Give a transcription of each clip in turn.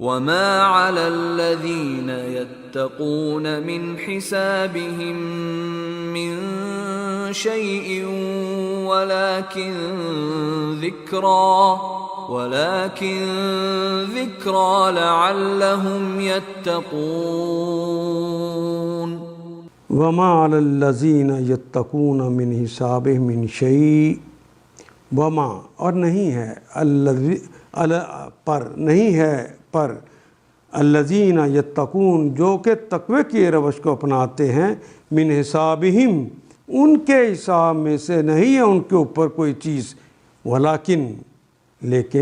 وما على الذين يتقون من حسابهم من شيء ولكن ذكرى لعلهم يتقون. وما علی الذین یتقون من حسابهم من شیء، وما اور نہیں ہے پر الذین یتقون جو کہ تقوی کی روش کو اپناتے ہیں، من حسابہم ان کے حساب میں سے نہیں ہے ان کے اوپر کوئی چیز، لیکن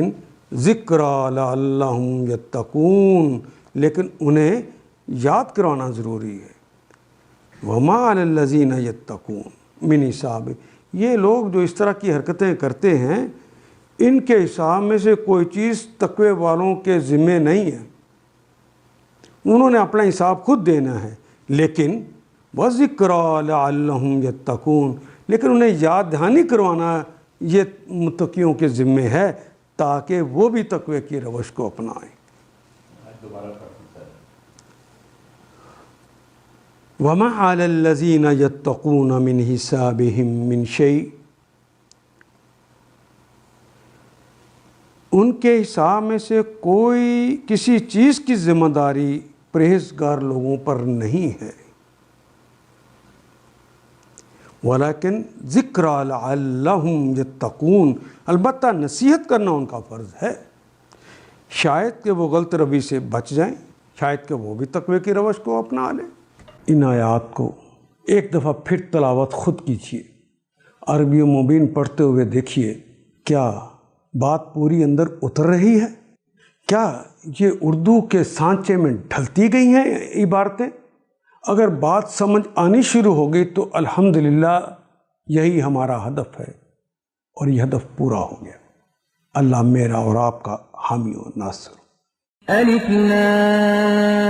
ذکرى لعلہم یتقون، لیکن انہیں یاد کروانا ضروری ہے. وما علی الذین یتقون من حساب، یہ لوگ جو اس طرح کی حرکتیں کرتے ہیں ان کے حساب میں سے کوئی چیز تقوی والوں کے ذمے نہیں ہے، انہوں نے اپنا حساب خود دینا ہے. لیکن وَذِكْرَى لَعَلَّهُمْ يَتَّقُونَ، لیکن انہیں یاد دہانی کروانا یہ متقیوں کے ذمے ہے تاکہ وہ بھی تقوی کی روش کو اپنائیں. وَمَا عَلَى الَّذِينَ يَتَّقُونَ مِنْ حِسَابِهِمْ مِنْ شَيْءٍ، ان کے حساب میں سے کوئی کسی چیز کی ذمہ داری پرہیزگار لوگوں پر نہیں ہے. ولیکن ذکرى لعلہم یتقون، البتہ نصیحت کرنا ان کا فرض ہے، شاید کہ وہ غلط روی سے بچ جائیں، شاید کہ وہ بھی تقوی کی روش کو اپنا لیں. ان آیات کو ایک دفعہ پھر تلاوت خود کیجیے، عربی مبین پڑھتے ہوئے دیکھیے کیا بات پوری اندر اتر رہی ہے، کیا یہ اردو کے سانچے میں ڈھلتی گئی ہیں عبارتیں. اگر بات سمجھ آنی شروع ہو گئی تو الحمدللہ یہی ہمارا ہدف ہے اور یہ ہدف پورا ہو گیا. اللہ میرا اور آپ کا حامی و ناصر. الف لام